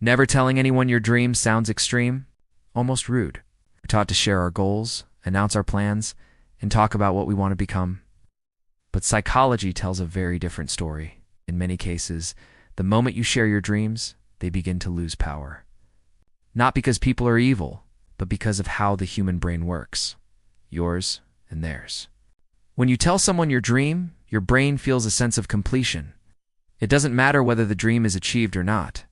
Never telling anyone your dreams sounds extreme, almost rude. We're taught to share our goals, announce our plans, and talk about what we want to become. But psychology tells a very different story. In many cases, the moment you share your dreams, they begin to lose power. Not because people are evil, but because of how the human brain works. Yours and theirs. When you tell someone your dream, your brain feels a sense of completion. It doesn't matter whether the dream is achieved or not.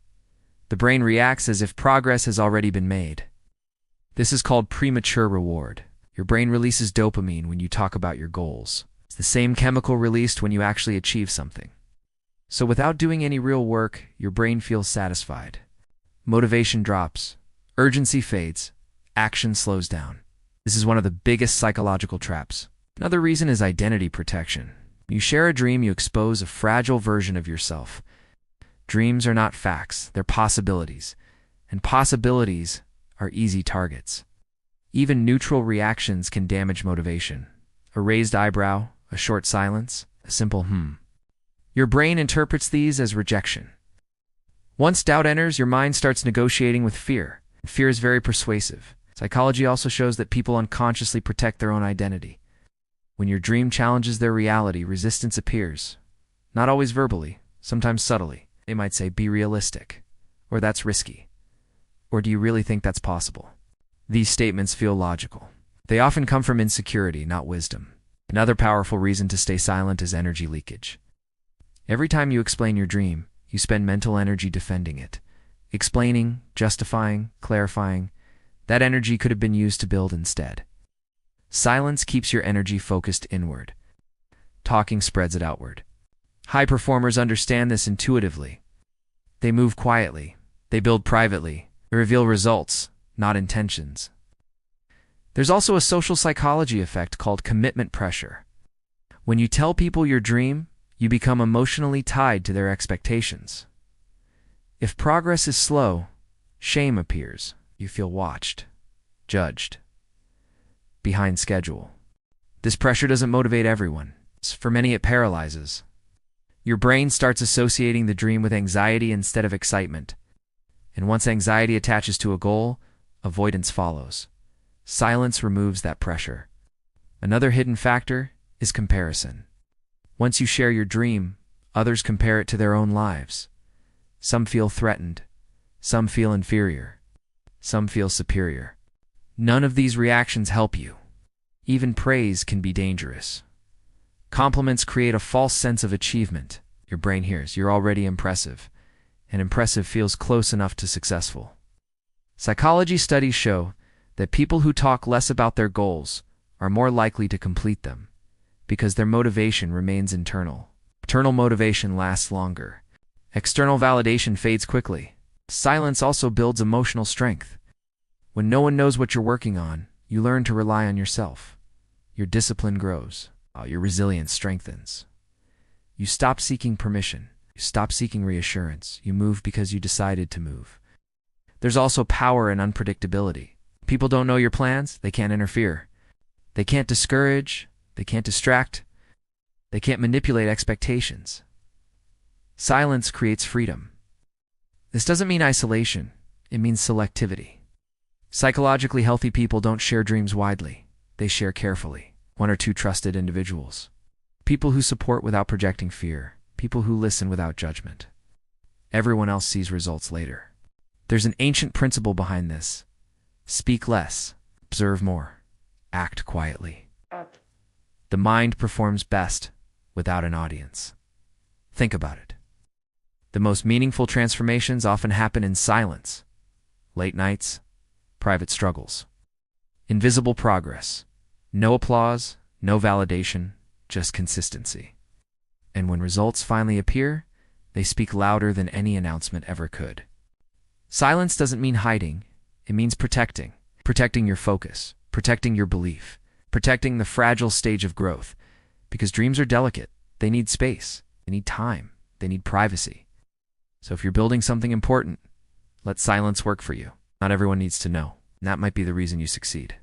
The brain reacts as if progress has already been made. This is called premature reward. Your brain releases dopamine when you talk about your goals. It's the same chemical released when you actually achieve something. So without doing any real work, your brain feels satisfied. Motivation drops, urgency fades, action slows down. This is one of the biggest psychological traps. Another reason is identity protection. When you share a dream, you expose a fragile version of yourself. Dreams are not facts, they're possibilities. And possibilities are easy targets. Even neutral reactions can damage motivation. A raised eyebrow, a short silence, a simple Your brain interprets these as rejection. Once doubt enters, your mind starts negotiating with fear. Fear is very persuasive. Psychology also shows that people unconsciously protect their own identity. When your dream challenges their reality, resistance appears. Not always verbally, sometimes subtly. They might say, "Be realistic," or "That's risky," or "Do you really think that's possible?" These statements feel logical. They often come from insecurity, not wisdom. Another powerful reason to stay silent is energy leakage. Every time you explain your dream, you spend mental energy defending it. Explaining, justifying, clarifying. That energy could have been used to build instead. Silence keeps your energy focused inward. Talking spreads it outward. High performers understand this intuitively. They move quietly. They build privately. They reveal results, not intentions. There's also a social psychology effect called commitment pressure. When you tell people your dream, you become emotionally tied to their expectations. If progress is slow, shame appears. You feel watched, judged, behind schedule. This pressure doesn't motivate everyone. For many, it paralyzes. Your brain starts associating the dream with anxiety instead of excitement. And once anxiety attaches to a goal, avoidance follows. Silence removes that pressure. Another hidden factor is comparison. Once you share your dream, others compare it to their own lives. Some feel threatened. Some feel inferior. Some feel superior. None of these reactions help you. Even praise can be dangerous. Compliments create a false sense of achievement. Your brain hears, "You're already impressive," and impressive feels close enough to successful. Psychology studies show that people who talk less about their goals are more likely to complete them because their motivation remains internal. Internal motivation lasts longer. External validation fades quickly. Silence also builds emotional strength. When no one knows what you're working on, you learn to rely on yourself. Your discipline grows. Your resilience strengthens. You stop seeking permission. You stop seeking reassurance. You move because you decided to move. There's also power in unpredictability. People don't know your plans. They can't interfere. They can't discourage. They can't distract. They can't manipulate expectations. Silence creates freedom. This doesn't mean isolation. It means selectivity. Psychologically healthy people don't share dreams widely. They share carefully. 1 or 2 trusted individuals. People who support without projecting fear. People who listen without judgment. Everyone else sees results later. There's an ancient principle behind this. Speak less, observe more, act quietly. The mind performs best without an audience. Think about it. The most meaningful transformations often happen in silence. Late nights, private struggles. Invisible progress. No applause, no validation, just consistency. And when results finally appear, they speak louder than any announcement ever could. Silence doesn't mean hiding. It means protecting. Protecting your focus. Protecting your belief. Protecting the fragile stage of growth. Because dreams are delicate. They need space. They need time. They need privacy. So if you're building something important, let silence work for you. Not everyone needs to know. And that might be the reason you succeed.